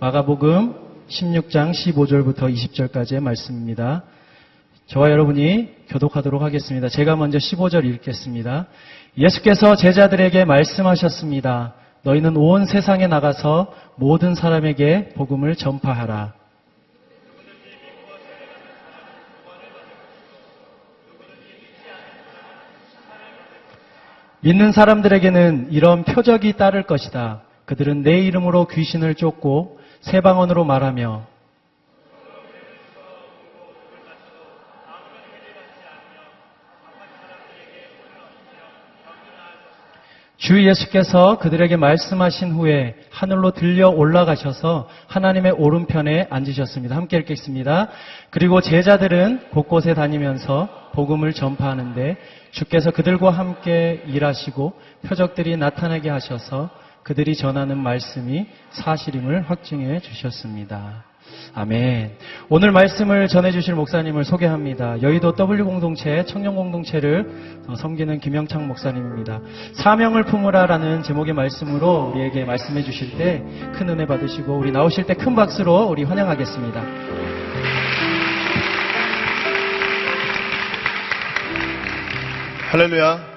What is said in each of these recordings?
마가복음 16장 15절부터 20절까지의 말씀입니다. 저와 여러분이 교독하도록 하겠습니다. 제가 먼저 15절 읽겠습니다. 예수께서 제자들에게 말씀하셨습니다. 너희는 온 세상에 나가서 모든 사람에게 복음을 전파하라. 믿는 사람들에게는 이런 표적이 따를 것이다. 그들은 내 이름으로 귀신을 쫓고 새 방언으로 말하며 주 예수께서 그들에게 말씀하신 후에 하늘로 들려 올라가셔서 하나님의 오른편에 앉으셨습니다. 함께 읽겠습니다. 그리고 제자들은 곳곳에 다니면서 복음을 전파하는데 주께서 그들과 함께 일하시고 표적들이 나타나게 하셔서 그들이 전하는 말씀이 사실임을 확증해 주셨습니다. 아멘. 오늘 말씀을 전해주실 목사님을 소개합니다. 여의도 W공동체 청년공동체를 섬기는 김영창 목사님입니다. 사명을 품으라라는 제목의 말씀으로 우리에게 말씀해 주실 때 큰 은혜 받으시고 우리 나오실 때 큰 박수로 우리 환영하겠습니다. 할렐루야.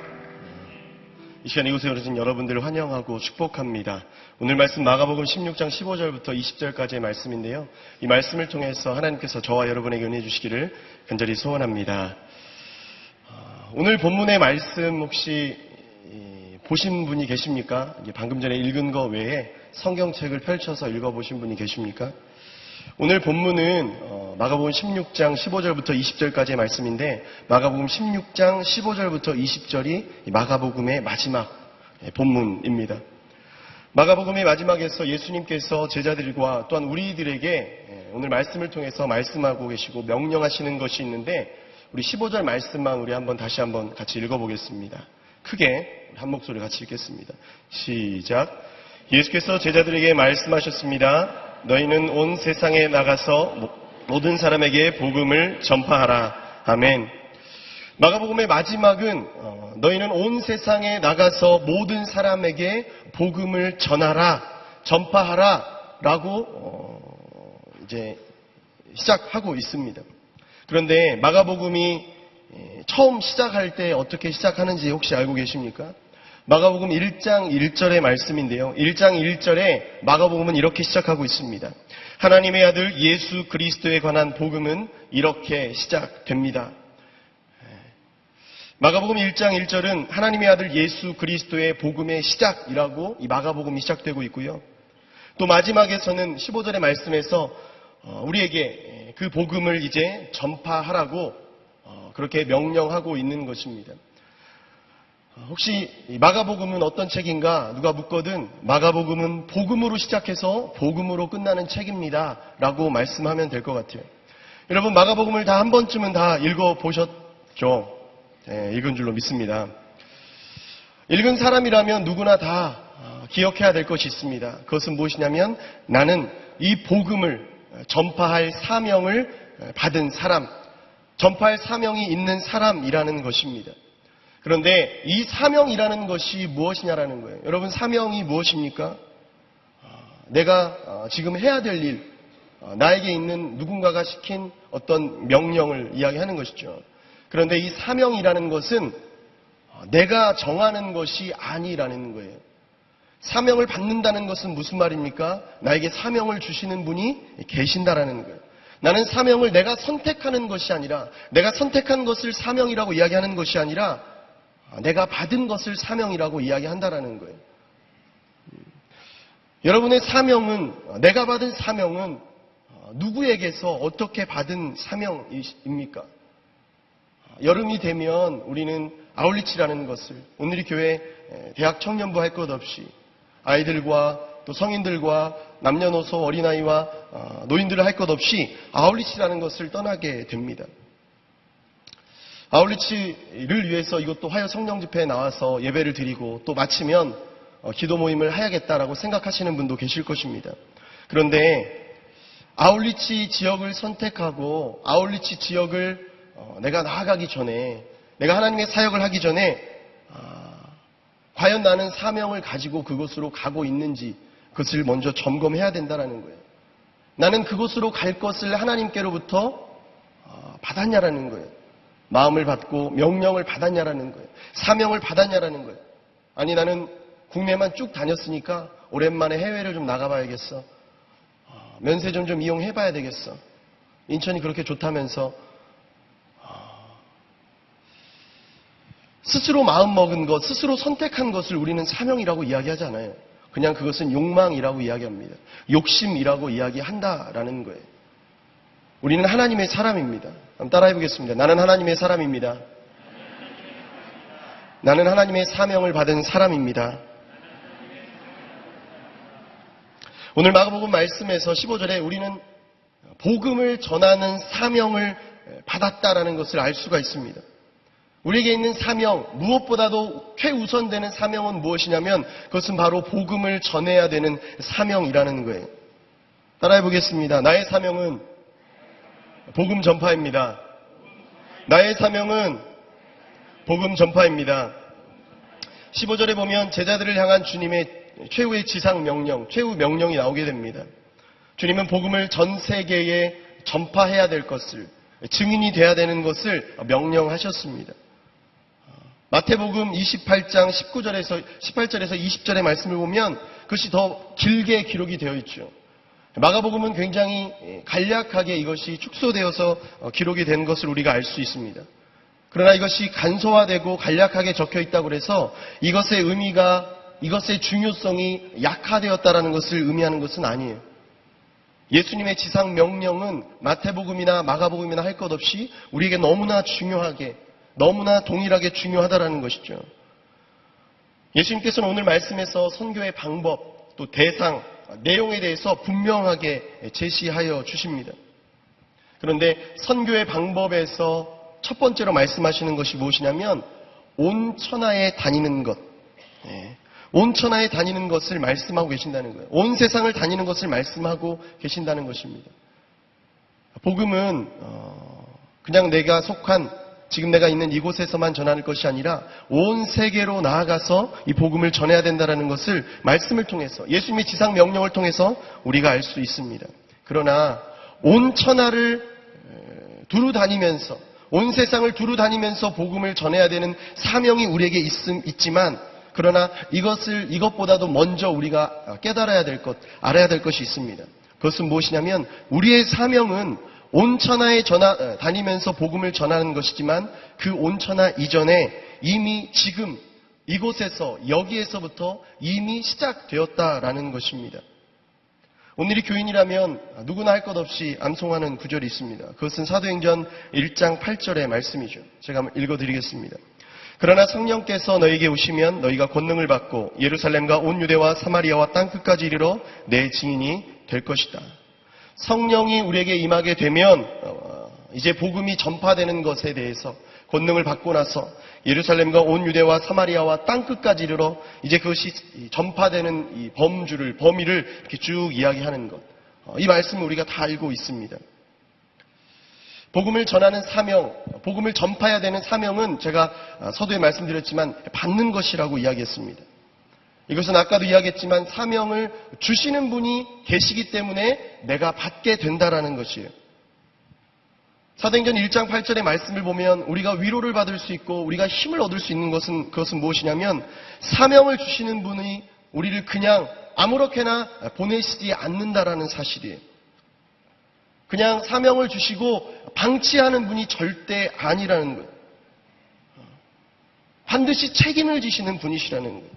이 시간 이곳에 오신 여러분들을 환영하고 축복합니다. 오늘 말씀 마가복음 16장 15절부터 20절까지의 말씀인데요. 이 말씀을 통해서 하나님께서 저와 여러분에게 은혜 주시기를 간절히 소원합니다. 오늘 본문의 말씀 혹시 보신 분이 계십니까? 방금 전에 읽은 거 외에 성경책을 펼쳐서 읽어보신 분이 계십니까? 오늘 본문은 마가복음 16장 15절부터 20절까지의 말씀인데 마가복음 16장 15절부터 20절이 마가복음의 마지막 본문입니다. 마가복음의 마지막에서 예수님께서 제자들과 또한 우리들에게 오늘 말씀을 통해서 말씀하고 계시고 명령하시는 것이 있는데 우리 15절 말씀만 우리 다시 한번 같이 읽어보겠습니다. 크게 한 목소리 같이 읽겠습니다. 시작. 예수께서 제자들에게 말씀하셨습니다. 너희는 온 세상에 나가서 모든 사람에게 복음을 전파하라. 아멘. 마가복음의 마지막은 너희는 온 세상에 나가서 모든 사람에게 복음을 전하라, 전파하라 라고 이제 시작하고 있습니다. 그런데 마가복음이 처음 시작할 때 어떻게 시작하는지 혹시 알고 계십니까? 마가복음 1장 1절의 말씀인데요. 1장 1절에 마가복음은 이렇게 시작하고 있습니다. 하나님의 아들 예수 그리스도에 관한 복음은 이렇게 시작됩니다. 마가복음 1장 1절은 하나님의 아들 예수 그리스도의 복음의 시작이라고 이 마가복음이 시작되고 있고요. 또 마지막에서는 15절의 말씀에서 우리에게 그 복음을 이제 전파하라고 그렇게 명령하고 있는 것입니다. 혹시 마가복음은 어떤 책인가 누가 묻거든 마가복음은 복음으로 시작해서 복음으로 끝나는 책입니다 라고 말씀하면 될 것 같아요. 여러분 마가복음을 다 한 번쯤은 다 읽어보셨죠? 읽은 줄로 믿습니다. 읽은 사람이라면 누구나 다 기억해야 될 것이 있습니다. 그것은 무엇이냐면 나는 이 복음을 전파할 사명을 받은 사람, 전파할 사명이 있는 사람이라는 것입니다. 그런데 이 사명이라는 것이 무엇이냐라는 거예요. 여러분 사명이 무엇입니까? 내가 지금 해야 될 일, 나에게 있는 누군가가 시킨 어떤 명령을 이야기하는 것이죠. 그런데 이 사명이라는 것은 내가 정하는 것이 아니라는 거예요. 사명을 받는다는 것은 무슨 말입니까? 나에게 사명을 주시는 분이 계신다라는 거예요. 나는 사명을 내가 선택하는 것이 아니라 내가 선택한 것을 사명이라고 이야기하는 것이 아니라 내가 받은 것을 사명이라고 이야기한다라는 거예요. 여러분의 사명은, 내가 받은 사명은 누구에게서 어떻게 받은 사명입니까? 여름이 되면 우리는 아울리치라는 것을, 오늘이 교회 대학 청년부 할 것 없이 아이들과 또 성인들과 남녀노소 어린아이와 노인들을 할 것 없이 아울리치라는 것을 떠나게 됩니다. 아울리치를 위해서 이것도 화요 성령 집회에 나와서 예배를 드리고 또 마치면 기도 모임을 해야겠다라고 생각하시는 분도 계실 것입니다. 그런데 아울리치 지역을 선택하고 아울리치 지역을 내가 나아가기 전에, 내가 하나님의 사역을 하기 전에 과연 나는 사명을 가지고 그곳으로 가고 있는지 그것을 먼저 점검해야 된다는 거예요. 나는 그곳으로 갈 것을 하나님께로부터 받았냐라는 거예요. 마음을 받고 명령을 받았냐라는 거예요. 사명을 받았냐라는 거예요. 아니 나는 국내만 쭉 다녔으니까 오랜만에 해외를 좀 나가봐야겠어. 면세점 좀 이용해봐야 되겠어. 인천이 그렇게 좋다면서 스스로 마음먹은 것, 스스로 선택한 것을 우리는 사명이라고 이야기하지 않아요. 그냥 그것은 욕망이라고 이야기합니다. 욕심이라고 이야기한다라는 거예요. 우리는 하나님의 사람입니다. 한번 따라해보겠습니다. 나는 하나님의 사람입니다. 나는 하나님의 사명을 받은 사람입니다. 오늘 마가복음 말씀에서 15절에 우리는 복음을 전하는 사명을 받았다라는 것을 알 수가 있습니다. 우리에게 있는 사명, 무엇보다도 최우선되는 사명은 무엇이냐면 그것은 바로 복음을 전해야 되는 사명이라는 거예요. 따라해 보겠습니다. 나의 사명은 복음 전파입니다. 나의 사명은 복음 전파입니다. 15절에 보면 제자들을 향한 주님의 최후의 지상 명령, 최후 명령이 나오게 됩니다. 주님은 복음을 전 세계에 전파해야 될 것을, 증인이 돼야 되는 것을 명령하셨습니다. 마태복음 28장 18절에서 20절의 말씀을 보면 그것이 더 길게 기록이 되어 있죠. 마가복음은 굉장히 간략하게 이것이 축소되어서 기록이 된 것을 우리가 알 수 있습니다. 그러나 이것이 간소화되고 간략하게 적혀 있다고 해서 이것의 의미가, 이것의 중요성이 약화되었다라는 것을 의미하는 것은 아니에요. 예수님의 지상 명령은 마태복음이나 마가복음이나 할 것 없이 우리에게 너무나 중요하게, 너무나 동일하게 중요하다라는 것이죠. 예수님께서는 오늘 말씀에서 선교의 방법, 또 대상, 내용에 대해서 분명하게 제시하여 주십니다. 그런데 선교의 방법에서 첫 번째로 말씀하시는 것이 무엇이냐면 온 천하에 다니는 것, 온 천하에 다니는 것을 말씀하고 계신다는 거예요. 온 세상을 다니는 것을 말씀하고 계신다는 것입니다. 복음은 그냥 내가 속한 지금 내가 있는 이곳에서만 전하는 것이 아니라 온 세계로 나아가서 이 복음을 전해야 된다는 것을 말씀을 통해서, 예수님의 지상 명령을 통해서 우리가 알 수 있습니다. 그러나 온 천하를 두루 다니면서, 온 세상을 두루 다니면서 복음을 전해야 되는 사명이 우리에게 있지만, 그러나 이것보다도 먼저 우리가 깨달아야 될 것, 알아야 될 것이 있습니다. 그것은 무엇이냐면 우리의 사명은 온 천하에 다니면서 복음을 전하는 것이지만 그 온 천하 이전에 이미 지금 이곳에서, 여기에서부터 이미 시작되었다라는 것입니다. 오늘이 교인이라면 누구나 할 것 없이 암송하는 구절이 있습니다. 그것은 사도행전 1장 8절의 말씀이죠. 제가 한번 읽어드리겠습니다. 그러나 성령께서 너에게 오시면 너희가 권능을 받고 예루살렘과 온 유대와 사마리아와 땅끝까지 이르러 내 증인이 될 것이다. 성령이 우리에게 임하게 되면 이제 복음이 전파되는 것에 대해서 권능을 받고 나서 예루살렘과 온 유대와 사마리아와 땅끝까지 이르러 이제 그것이 전파되는 이 범위를 이렇게 쭉 이야기하는 것. 이 말씀을 우리가 다 알고 있습니다. 복음을 전하는 사명, 복음을 전파해야 되는 사명은 제가 서두에 말씀드렸지만 받는 것이라고 이야기했습니다. 이것은 아까도 이야기했지만 사명을 주시는 분이 계시기 때문에 내가 받게 된다라는 것이에요. 사도행전 1장 8절의 말씀을 보면 우리가 위로를 받을 수 있고 우리가 힘을 얻을 수 있는 그것은 무엇이냐면 사명을 주시는 분이 우리를 그냥 아무렇게나 보내시지 않는다라는 사실이에요. 그냥 사명을 주시고 방치하는 분이 절대 아니라는 거예요. 반드시 책임을 지시는 분이시라는 거예요.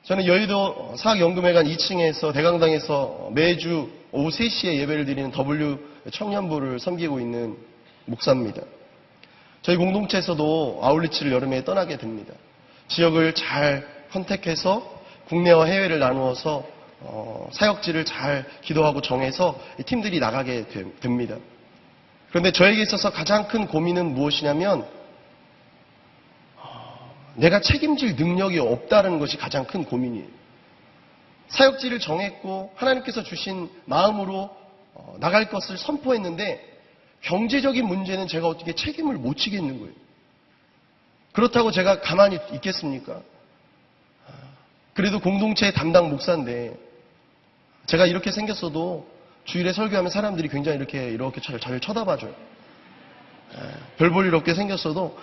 저는 여의도 사학연구회관 2층에서 대강당에서 매주 오후 3시에 예배를 드리는 W 청년부를 섬기고 있는 목사입니다. 저희 공동체에서도 아울리치를 여름에 떠나게 됩니다. 지역을 잘 컨택해서 국내와 해외를 나누어서 사역지를 잘 기도하고 정해서 팀들이 나가게 됩니다. 그런데 저에게 있어서 가장 큰 고민은 무엇이냐면 내가 책임질 능력이 없다는 것이 가장 큰 고민이에요. 사역지를 정했고 하나님께서 주신 마음으로 나갈 것을 선포했는데 경제적인 문제는 제가 어떻게 책임을 못 지겠는 거예요. 그렇다고 제가 가만히 있겠습니까? 그래도 공동체의 담당 목사인데 제가 이렇게 생겼어도 주일에 설교하면 사람들이 굉장히 이렇게 잘 쳐다봐줘요. 별 볼 일 없게 생겼어도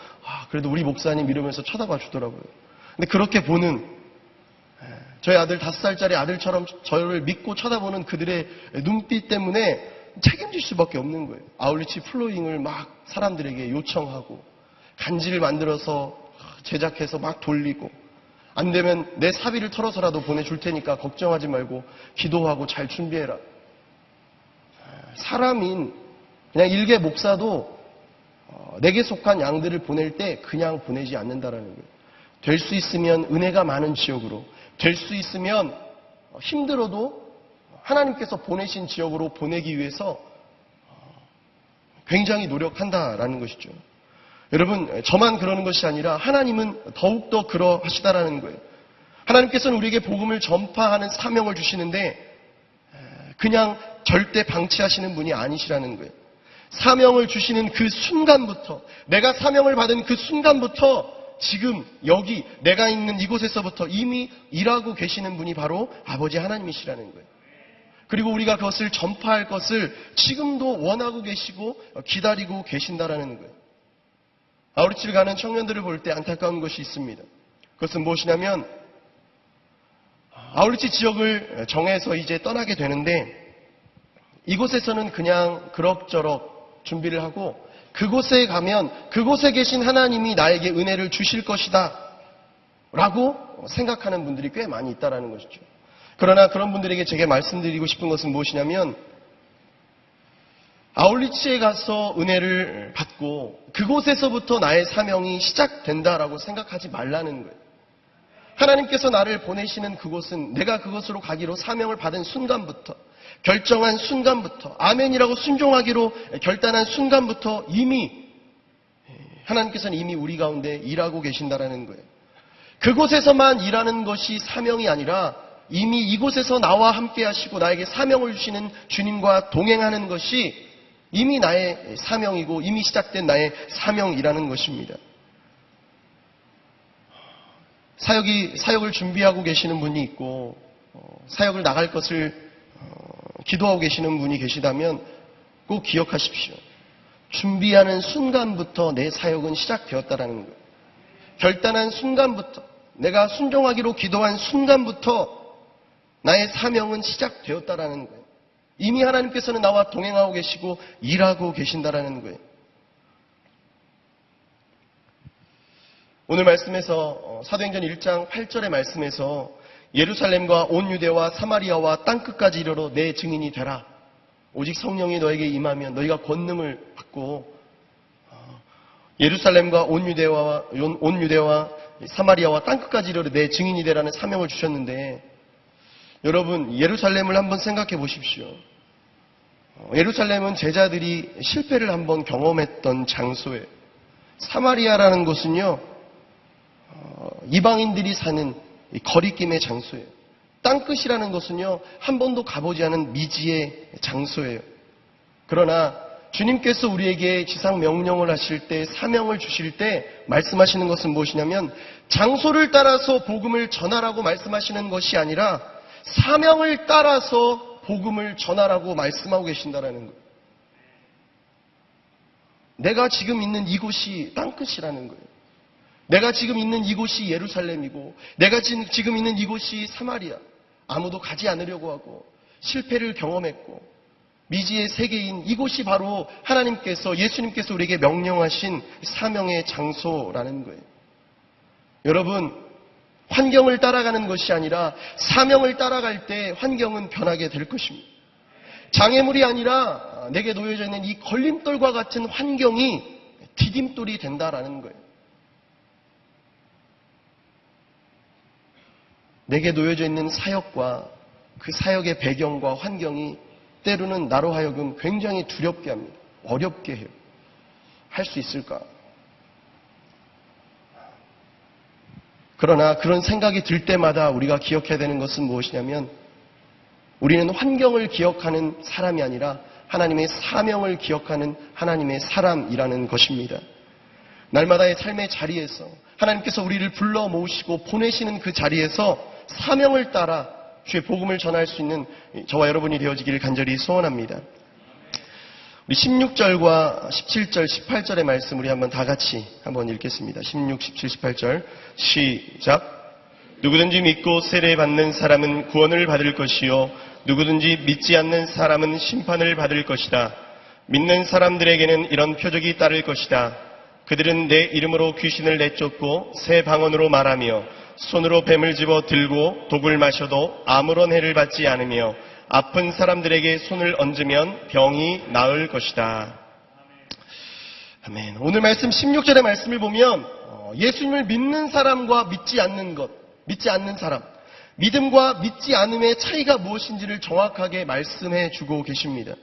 그래도 우리 목사님 이러면서 쳐다봐 주더라고요. 근데 그렇게 보는 저희 아들 5살짜리 아들처럼 저를 믿고 쳐다보는 그들의 눈빛 때문에 책임질 수밖에 없는 거예요. 아울리치 플로잉을 막 사람들에게 요청하고 간지를 만들어서 제작해서 막 돌리고 안 되면 내 사비를 털어서라도 보내줄 테니까 걱정하지 말고 기도하고 잘 준비해라. 사람인 그냥 일개 목사도 내게 속한 양들을 보낼 때 그냥 보내지 않는다라는 거예요. 될 수 있으면 은혜가 많은 지역으로, 될 수 있으면 힘들어도 하나님께서 보내신 지역으로 보내기 위해서 굉장히 노력한다라는 것이죠. 여러분, 저만 그러는 것이 아니라 하나님은 더욱더 그러하시다라는 거예요. 하나님께서는 우리에게 복음을 전파하는 사명을 주시는데 그냥 절대 방치하시는 분이 아니시라는 거예요. 사명을 주시는 그 순간부터, 내가 사명을 받은 그 순간부터 지금 여기 내가 있는 이곳에서부터 이미 일하고 계시는 분이 바로 아버지 하나님이시라는 거예요. 그리고 우리가 그것을 전파할 것을 지금도 원하고 계시고 기다리고 계신다라는 거예요. 아우리치를 가는 청년들을 볼 때 안타까운 것이 있습니다. 그것은 무엇이냐면 아우리치 지역을 정해서 이제 떠나게 되는데 이곳에서는 그냥 그럭저럭 준비를 하고 그곳에 가면 그곳에 계신 하나님이 나에게 은혜를 주실 것이다 라고 생각하는 분들이 꽤 많이 있다는 것이죠. 그러나 그런 분들에게 제게 말씀드리고 싶은 것은 무엇이냐면 아울리치에 가서 은혜를 받고 그곳에서부터 나의 사명이 시작된다라고 생각하지 말라는 거예요. 하나님께서 나를 보내시는 그곳은 내가 그곳으로 가기로 사명을 받은 순간부터, 결정한 순간부터, 아멘이라고 순종하기로 결단한 순간부터 이미 하나님께서는 이미 우리 가운데 일하고 계신다라는 거예요. 그곳에서만 일하는 것이 사명이 아니라 이미 이곳에서 나와 함께 하시고 나에게 사명을 주시는 주님과 동행하는 것이 이미 나의 사명이고 이미 시작된 나의 사명이라는 것입니다. 사역을 준비하고 계시는 분이 있고 사역을 나갈 것을 기도하고 계시는 분이 계시다면 꼭 기억하십시오. 준비하는 순간부터 내 사역은 시작되었다라는 거예요. 결단한 순간부터, 내가 순종하기로 기도한 순간부터 나의 사명은 시작되었다라는 거예요. 이미 하나님께서는 나와 동행하고 계시고 일하고 계신다라는 거예요. 오늘 말씀에서 사도행전 1장 8절의 말씀에서 예루살렘과 온 유대와 사마리아와 땅끝까지 이르러 내 증인이 되라. 오직 성령이 너에게 임하면 너희가 권능을 받고 예루살렘과 온 유대와 사마리아와 땅끝까지 이르러 내 증인이 되라는 사명을 주셨는데 여러분 예루살렘을 한번 생각해 보십시오. 예루살렘은 제자들이 실패를 한번 경험했던 장소예요. 사마리아라는 곳은요 이방인들이 사는 거리낌의 장소예요. 땅끝이라는 것은요 한 번도 가보지 않은 미지의 장소예요. 그러나 주님께서 우리에게 지상 명령을 하실 때 사명을 주실 때 말씀하시는 것은 무엇이냐면 장소를 따라서 복음을 전하라고 말씀하시는 것이 아니라 사명을 따라서 복음을 전하라고 말씀하고 계신다는 거예요. 내가 지금 있는 이곳이 땅끝이라는 거예요. 내가 지금 있는 이곳이 예루살렘이고 내가 지금 있는 이곳이 사마리아. 아무도 가지 않으려고 하고 실패를 경험했고 미지의 세계인 이곳이 바로 하나님께서 예수님께서 우리에게 명령하신 사명의 장소라는 거예요. 여러분 환경을 따라가는 것이 아니라 사명을 따라갈 때 환경은 변하게 될 것입니다. 장애물이 아니라 내게 놓여져 있는 이 걸림돌과 같은 환경이 디딤돌이 된다라는 거예요. 내게 놓여져 있는 사역과 그 사역의 배경과 환경이 때로는 나로 하여금 굉장히 두렵게 합니다. 어렵게 해요. 할 수 있을까? 그러나 그런 생각이 들 때마다 우리가 기억해야 되는 것은 무엇이냐면 우리는 환경을 기억하는 사람이 아니라 하나님의 사명을 기억하는 하나님의 사람이라는 것입니다. 날마다의 삶의 자리에서 하나님께서 우리를 불러 모으시고 보내시는 그 자리에서 사명을 따라 주의 복음을 전할 수 있는 저와 여러분이 되어지기를 간절히 소원합니다. 우리 16절과 17절, 18절의 말씀 우리 한번 다 같이 한번 읽겠습니다. 16, 17, 18절 시작. 누구든지 믿고 세례받는 사람은 구원을 받을 것이요 누구든지 믿지 않는 사람은 심판을 받을 것이다. 믿는 사람들에게는 이런 표적이 따를 것이다. 그들은 내 이름으로 귀신을 내쫓고 새 방언으로 말하며 손으로 뱀을 집어 들고 독을 마셔도 아무런 해를 받지 않으며 아픈 사람들에게 손을 얹으면 병이 나을 것이다. 아멘. 오늘 말씀 16절의 말씀을 보면 예수님을 믿는 사람과 믿지 않는 것, 믿지 않는 사람, 믿음과 믿지 않음의 차이가 무엇인지를 정확하게 말씀해 주고 계십니다.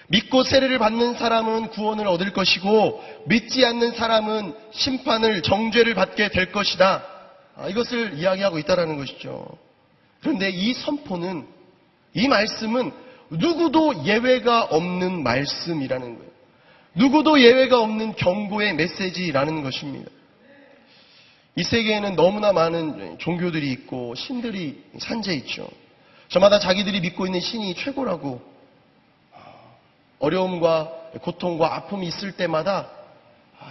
믿고 세례를 받는 사람은 구원을 얻을 것이고 믿지 않는 사람은 심판을, 정죄를 받게 될 것이다. 이것을 이야기하고 있다는 것이죠. 그런데 이 선포는, 이 말씀은 누구도 예외가 없는 말씀이라는 거예요. 누구도 예외가 없는 경고의 메시지라는 것입니다. 이 세계에는 너무나 많은 종교들이 있고 신들이 산재 있죠. 저마다 자기들이 믿고 있는 신이 최고라고, 어려움과 고통과 아픔이 있을 때마다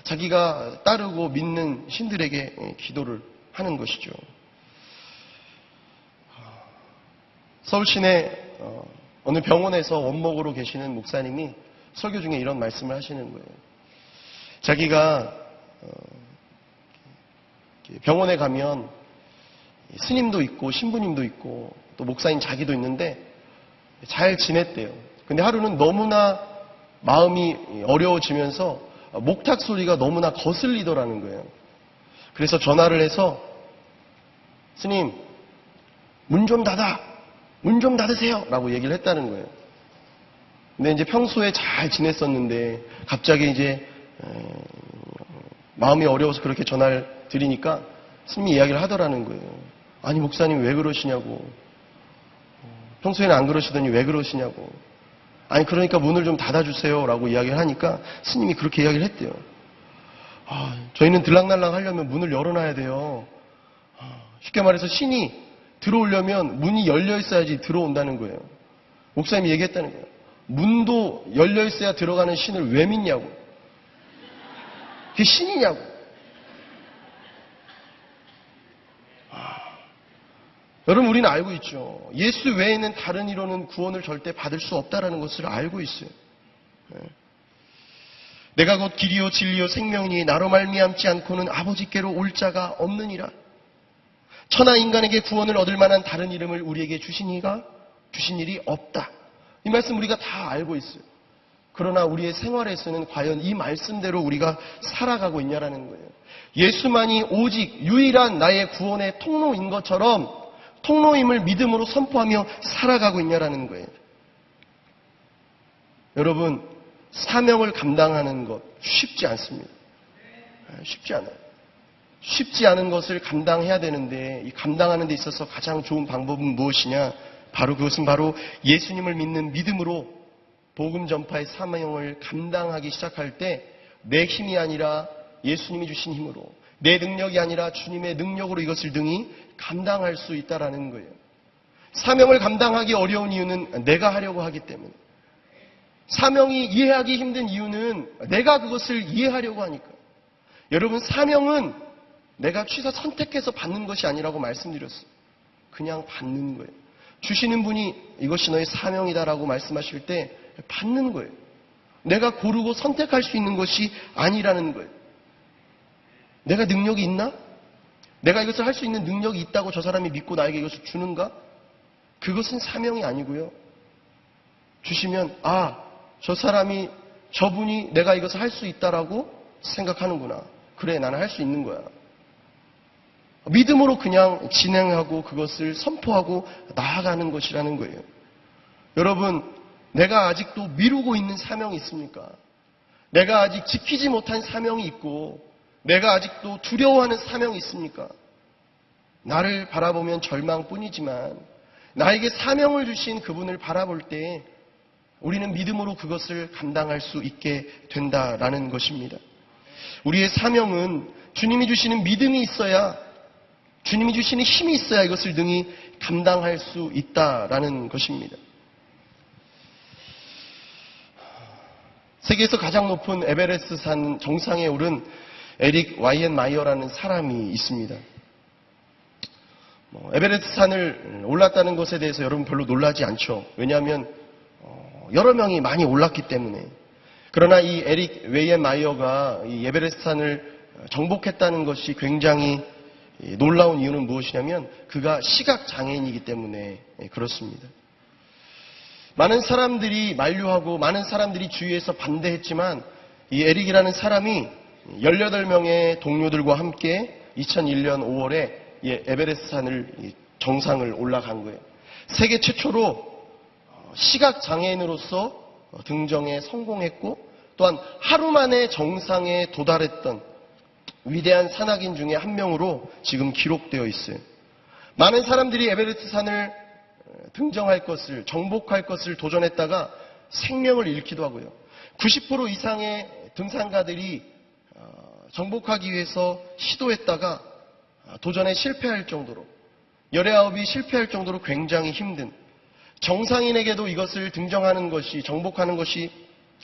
자기가 따르고 믿는 신들에게 기도를 하는 것이죠. 서울 시내 어느 병원에서 원목으로 계시는 목사님이 설교 중에 이런 말씀을 하시는 거예요. 자기가 병원에 가면 스님도 있고 신부님도 있고 또 목사님 자기도 있는데 잘 지냈대요. 근데 하루는 너무나 마음이 어려워지면서 목탁 소리가 너무나 거슬리더라는 거예요. 그래서 전화를 해서 스님, 문 좀 닫아! 문 좀 닫으세요! 라고 얘기를 했다는 거예요. 근데 이제 평소에 잘 지냈었는데 갑자기 이제 마음이 어려워서 그렇게 전화를 드리니까 스님이 이야기를 하더라는 거예요. 아니 목사님 왜 그러시냐고. 평소에는 안 그러시더니 왜 그러시냐고. 아니 그러니까 문을 좀 닫아주세요 라고 이야기를 하니까 스님이 그렇게 이야기를 했대요. 저희는 들락날락 하려면 문을 열어놔야 돼요. 쉽게 말해서 신이 들어오려면 문이 열려 있어야지 들어온다는 거예요. 목사님이 얘기했다는 거예요. 문도 열려 있어야 들어가는 신을 왜 믿냐고. 그게 신이냐고. 여러분 우리는 알고 있죠. 예수 외에는 다른 이로는 구원을 절대 받을 수 없다는 것을 알고 있어요. 내가 곧 길이요 진리요 생명이니 나로 말미암지 않고는 아버지께로 올 자가 없느니라. 천하 인간에게 구원을 얻을 만한 다른 이름을 우리에게 주신 일이 없다. 이 말씀 우리가 다 알고 있어요. 그러나 우리의 생활에서는 과연 이 말씀대로 우리가 살아가고 있냐라는 거예요. 예수만이 오직 유일한 나의 구원의 통로인 것처럼 통로임을 믿음으로 선포하며 살아가고 있냐라는 거예요. 여러분, 사명을 감당하는 것 쉽지 않습니다. 쉽지 않아요. 쉽지 않은 것을 감당해야 되는데 이 감당하는 데 있어서 가장 좋은 방법은 무엇이냐? 그것은 바로 예수님을 믿는 믿음으로 복음 전파의 사명을 감당하기 시작할 때 내 힘이 아니라 예수님이 주신 힘으로, 내 능력이 아니라 주님의 능력으로 이것을 능히 감당할 수 있다라는 거예요. 사명을 감당하기 어려운 이유는 내가 하려고 하기 때문에, 사명이 이해하기 힘든 이유는 내가 그것을 이해하려고 하니까. 여러분, 사명은 내가 취사 선택해서 받는 것이 아니라고 말씀드렸어요. 그냥 받는 거예요. 주시는 분이 이것이 너의 사명이다라고 말씀하실 때 받는 거예요. 내가 고르고 선택할 수 있는 것이 아니라는 거예요. 내가 능력이 있나? 내가 이것을 할 수 있는 능력이 있다고 저 사람이 믿고 나에게 이것을 주는가? 그것은 사명이 아니고요. 주시면 저분이 내가 이것을 할 수 있다라고 생각하는구나. 그래, 나는 할 수 있는 거야. 믿음으로 그냥 진행하고 그것을 선포하고 나아가는 것이라는 거예요. 여러분, 내가 아직도 미루고 있는 사명이 있습니까? 내가 아직 지키지 못한 사명이 있고 내가 아직도 두려워하는 사명이 있습니까? 나를 바라보면 절망뿐이지만 나에게 사명을 주신 그분을 바라볼 때 우리는 믿음으로 그것을 감당할 수 있게 된다라는 것입니다. 우리의 사명은 주님이 주시는 믿음이 있어야 주님이 주시는 힘이 있어야 이것을 능히 감당할 수 있다라는 것입니다. 세계에서 가장 높은 에베레스트 산 정상에 오른 에릭 와이엔 마이어라는 사람이 있습니다. 에베레스트 산을 올랐다는 것에 대해서 여러분 별로 놀라지 않죠. 왜냐하면 여러 명이 많이 올랐기 때문에. 그러나 이 에릭 와이엔 마이어가 이 에베레스트 산을 정복했다는 것이 굉장히 놀라운 이유는 무엇이냐면 그가 시각장애인이기 때문에 그렇습니다. 많은 사람들이 만류하고 많은 사람들이 주위에서 반대했지만 이 에릭이라는 사람이 18명의 동료들과 함께 2001년 5월에 에베레스트 산을 정상을 올라간 거예요. 세계 최초로 시각장애인으로서 등정에 성공했고 또한 하루 만에 정상에 도달했던 위대한 산악인 중에 한 명으로 지금 기록되어 있어요. 많은 사람들이 에베레스트 산을 등정할 것을, 정복할 것을 도전했다가 생명을 잃기도 하고요. 90% 이상의 등산가들이 정복하기 위해서 시도했다가 도전에 실패할 정도로, 열의 아홉이 실패할 정도로 굉장히 힘든, 정상인에게도 이것을 등정하는 것이, 정복하는 것이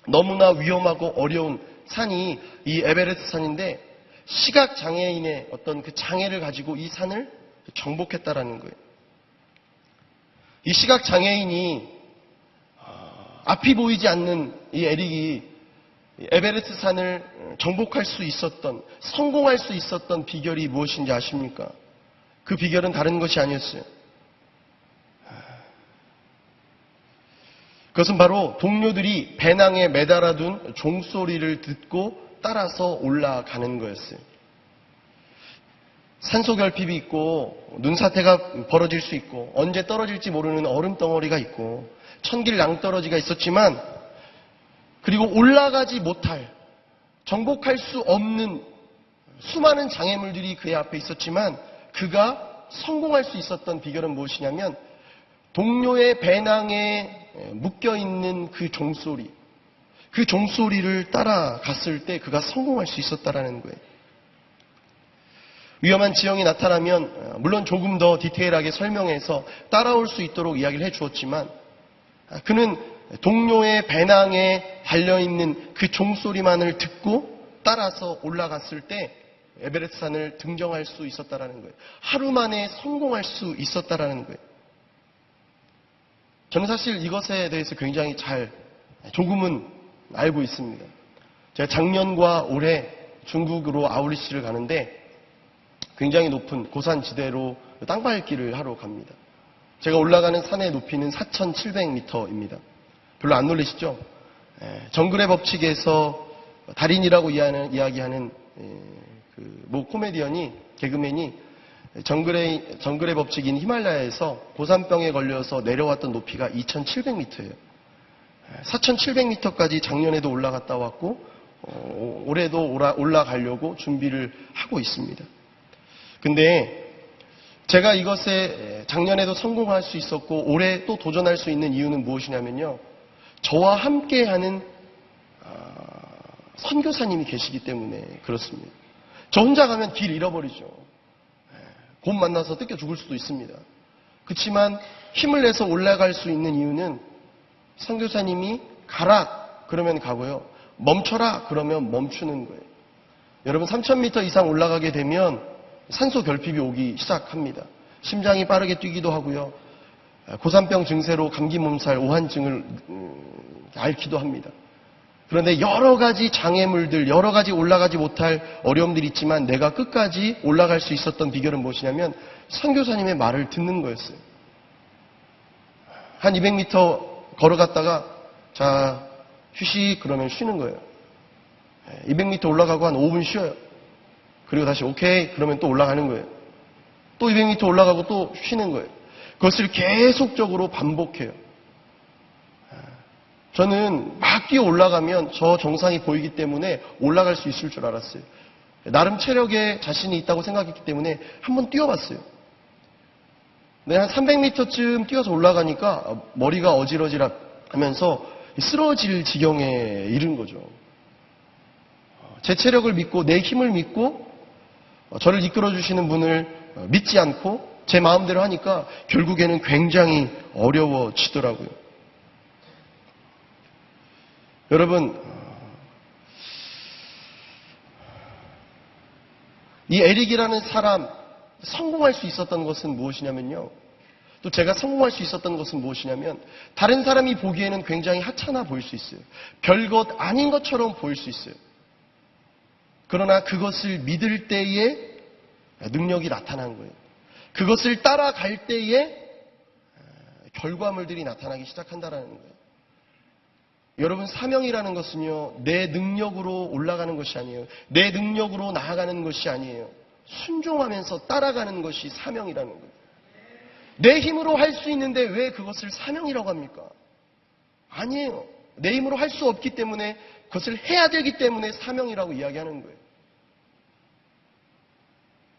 너무나 위험하고 어려운 산이 이 에베레스트 산인데, 시각장애인의 어떤 그 장애를 가지고 이 산을 정복했다라는 거예요. 이 시각장애인이 앞이 보이지 않는 이 에릭이 에베레스트 산을 정복할 수 있었던, 성공할 수 있었던 비결이 무엇인지 아십니까? 그 비결은 다른 것이 아니었어요. 그것은 바로 동료들이 배낭에 매달아둔 종소리를 듣고 따라서 올라가는 거였어요. 산소 결핍이 있고 눈사태가 벌어질 수 있고 언제 떨어질지 모르는 얼음 덩어리가 있고 천길 낭떠러지가 있었지만, 그리고 올라가지 못할, 정복할 수 없는 수많은 장애물들이 그의 앞에 있었지만 그가 성공할 수 있었던 비결은 무엇이냐면 동료의 배낭에 묶여있는 그 종소리, 그 종소리를 따라갔을 때 그가 성공할 수 있었다라는 거예요. 위험한 지형이 나타나면 물론 조금 더 디테일하게 설명해서 따라올 수 있도록 이야기를 해주었지만, 그는 동료의 배낭에 달려있는 그 종소리만을 듣고 따라서 올라갔을 때 에베레스트 산을 등정할 수 있었다라는 거예요. 하루 만에 성공할 수 있었다라는 거예요. 저는 사실 이것에 대해서 굉장히 조금은 알고 있습니다. 제가 작년과 올해 중국으로 아우리시를 가는데 굉장히 높은 고산지대로 땅밟기를 하러 갑니다. 제가 올라가는 산의 높이는 4,700m입니다. 별로 안 놀라시죠? 정글의 법칙에서 달인이라고 이야기하는 모 코미디언이, 개그맨이 정글의 법칙인 히말라야에서 고산병에 걸려서 내려왔던 높이가 2,700m예요. 4,700m까지 작년에도 올라갔다 왔고 올해도 올라가려고 준비를 하고 있습니다. 근데 제가 이것에 작년에도 성공할 수 있었고 올해 또 도전할 수 있는 이유는 무엇이냐면요, 저와 함께하는 선교사님이 계시기 때문에 그렇습니다. 저 혼자 가면 길 잃어버리죠. 곧 만나서 뜯겨 죽을 수도 있습니다. 그렇지만 힘을 내서 올라갈 수 있는 이유는 선교사님이 가라 그러면 가고요, 멈춰라 그러면 멈추는 거예요. 여러분 3,000m 이상 올라가게 되면 산소 결핍이 오기 시작합니다. 심장이 빠르게 뛰기도 하고요, 고산병 증세로 감기 몸살, 오한증을 앓기도 합니다. 그런데 여러 가지 장애물들, 여러 가지 올라가지 못할 어려움들이 있지만 내가 끝까지 올라갈 수 있었던 비결은 무엇이냐면 선교사님의 말을 듣는 거였어요. 한 200m 걸어갔다가 자 휴식 그러면 쉬는 거예요. 200m 올라가고 한 5분 쉬어요. 그리고 다시 오케이 그러면 또 올라가는 거예요. 또 200m 올라가고 또 쉬는 거예요. 그것을 계속적으로 반복해요. 저는 막 뛰어 올라가면 저 정상이 보이기 때문에 올라갈 수 있을 줄 알았어요. 나름 체력에 자신이 있다고 생각했기 때문에 한번 뛰어봤어요. 근데 한 300m쯤 뛰어서 올라가니까 머리가 어지러지하면서 쓰러질 지경에 이른 거죠. 제 체력을 믿고 내 힘을 믿고 저를 이끌어 주시는 분을 믿지 않고 제 마음대로 하니까 결국에는 굉장히 어려워지더라고요. 여러분, 이 에릭이라는 사람 성공할 수 있었던 것은 무엇이냐면요. 또 제가 성공할 수 있었던 것은 무엇이냐면 다른 사람이 보기에는 굉장히 하찮아 보일 수 있어요. 별것 아닌 것처럼 보일 수 있어요. 그러나 그것을 믿을 때에 능력이 나타난 거예요. 그것을 따라갈 때에 결과물들이 나타나기 시작한다는 거예요. 여러분, 사명이라는 것은요, 내 능력으로 올라가는 것이 아니에요. 내 능력으로 나아가는 것이 아니에요. 순종하면서 따라가는 것이 사명이라는 거예요. 내 힘으로 할 수 있는데 왜 그것을 사명이라고 합니까? 아니에요. 내 힘으로 할 수 없기 때문에 그것을 해야 되기 때문에 사명이라고 이야기하는 거예요.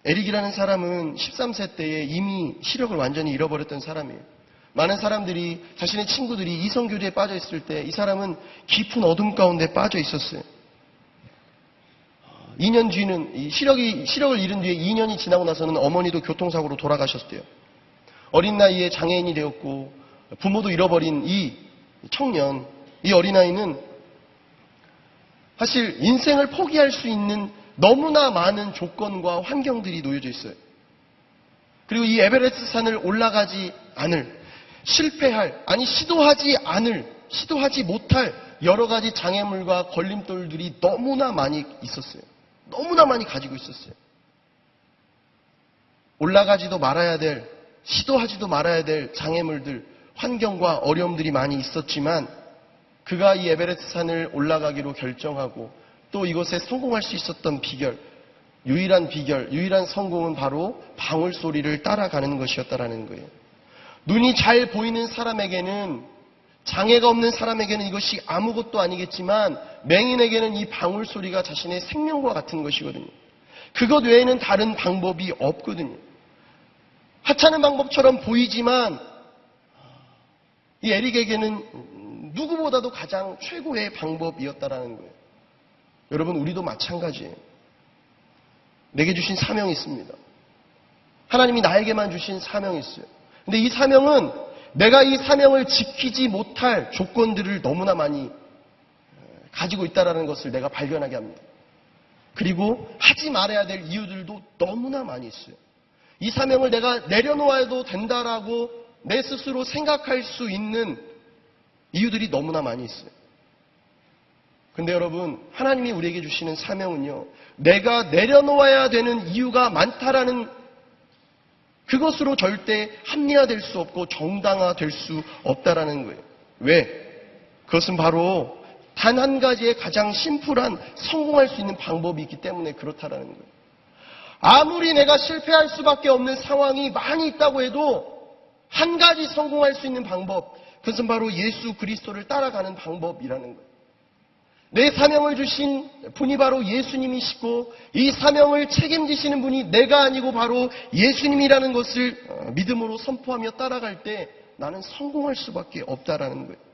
에릭이라는 사람은 13세 때에 이미 시력을 완전히 잃어버렸던 사람이에요. 많은 사람들이, 자신의 친구들이 이성교제에 빠져 있을 때 이 사람은 깊은 어둠 가운데 빠져 있었어요. 2년 뒤는 시력을 잃은 뒤에 2년이 지나고 나서는 어머니도 교통사고로 돌아가셨대요. 어린 나이에 장애인이 되었고 부모도 잃어버린 이 청년, 이 어린아이는 사실 인생을 포기할 수 있는 너무나 많은 조건과 환경들이 놓여져 있어요. 그리고 이 에베레스트 산을 올라가지 않을, 실패할, 아니 시도하지 못할 여러 가지 장애물과 걸림돌들이 너무나 많이 있었어요. 너무나 많이 가지고 있었어요. 올라가지도 말아야 될, 시도하지도 말아야 될 장애물들, 환경과 어려움들이 많이 있었지만 그가 이 에베레스트 산을 올라가기로 결정하고 또 이것에 성공할 수 있었던 비결, 유일한 성공은 바로 방울소리를 따라가는 것이었다라는 거예요. 눈이 잘 보이는 사람에게는, 장애가 없는 사람에게는 이것이 아무것도 아니겠지만 맹인에게는 이 방울소리가 자신의 생명과 같은 것이거든요. 그것 외에는 다른 방법이 없거든요. 하찮은 방법처럼 보이지만 이 에릭에게는 누구보다도 가장 최고의 방법이었다라는 거예요. 여러분, 우리도 마찬가지예요. 내게 주신 사명이 있습니다. 하나님이 나에게만 주신 사명이 있어요. 근데 이 사명은 내가 이 사명을 지키지 못할 조건들을 너무나 많이 가지고 있다는 것을 내가 발견하게 합니다. 그리고 하지 말아야 될 이유들도 너무나 많이 있어요. 이 사명을 내가 내려놓아도 된다라고 내 스스로 생각할 수 있는 이유들이 너무나 많이 있어요. 근데 여러분, 하나님이 우리에게 주시는 사명은요, 내가 내려놓아야 되는 이유가 많다라는 그것으로 절대 합리화될 수 없고 정당화될 수 없다라는 거예요. 왜? 그것은 바로 단 한 가지의 가장 심플한 성공할 수 있는 방법이 있기 때문에 그렇다라는 거예요. 아무리 내가 실패할 수밖에 없는 상황이 많이 있다고 해도 한 가지 성공할 수 있는 방법, 그것은 바로 예수 그리스도를 따라가는 방법이라는 거예요. 내 사명을 주신 분이 바로 예수님이시고 이 사명을 책임지시는 분이 내가 아니고 바로 예수님이라는 것을 믿음으로 선포하며 따라갈 때 나는 성공할 수밖에 없다라는 거예요.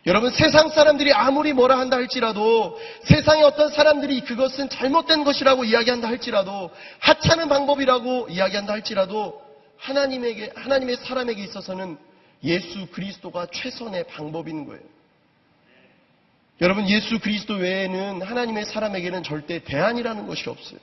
여러분, 세상 사람들이 아무리 뭐라 한다 할지라도, 세상의 어떤 사람들이 그것은 잘못된 것이라고 이야기한다 할지라도, 하찮은 방법이라고 이야기한다 할지라도 하나님의 사람에게 있어서는 예수 그리스도가 최선의 방법인 거예요. 여러분, 예수 그리스도 외에는 하나님의 사람에게는 절대 대안이라는 것이 없어요.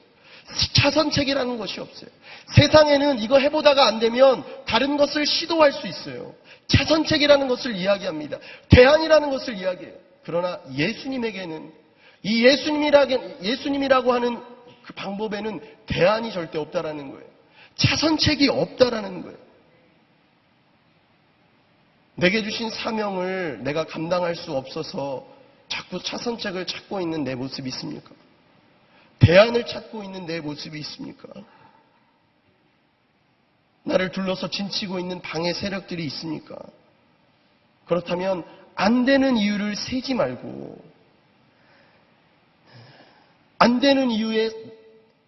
차선책이라는 것이 없어요. 세상에는 이거 해보다가 안 되면 다른 것을 시도할 수 있어요. 차선책이라는 것을 이야기합니다. 대안이라는 것을 이야기해요. 그러나 예수님에게는 이 예수님이라고 하는 그 방법에는 대안이 절대 없다라는 거예요. 차선책이 없다라는 거예요. 내게 주신 사명을 내가 감당할 수 없어서 자꾸 차선책을 찾고 있는 내 모습이 있습니까? 대안을 찾고 있는 내 모습이 있습니까? 나를 둘러서 진치고 있는 방해 세력들이 있습니까? 그렇다면 안 되는 이유를 세지 말고, 안 되는 이유에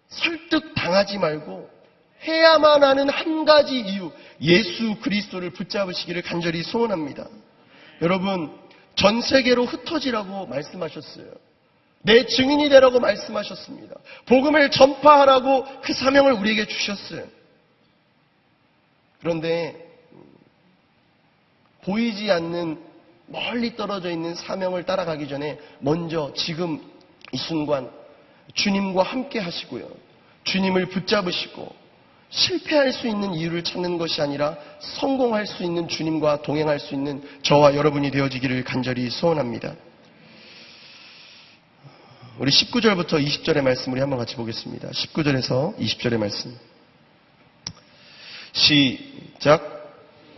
설득당하지 말고 해야만 하는 한 가지 이유, 예수 그리스도를 붙잡으시기를 간절히 소원합니다. 여러분, 전 세계로 흩어지라고 말씀하셨어요. 내 증인이 되라고 말씀하셨습니다. 복음을 전파하라고 그 사명을 우리에게 주셨어요. 그런데 보이지 않는 멀리 떨어져 있는 사명을 따라가기 전에 먼저 지금 이 순간 주님과 함께 하시고요. 주님을 붙잡으시고 실패할 수 있는 이유를 찾는 것이 아니라 성공할 수 있는 주님과 동행할 수 있는 저와 여러분이 되어지기를 간절히 소원합니다. 우리 19절부터 20절의 말씀 우리 한번 같이 보겠습니다. 19절에서 20절의 말씀. 시작.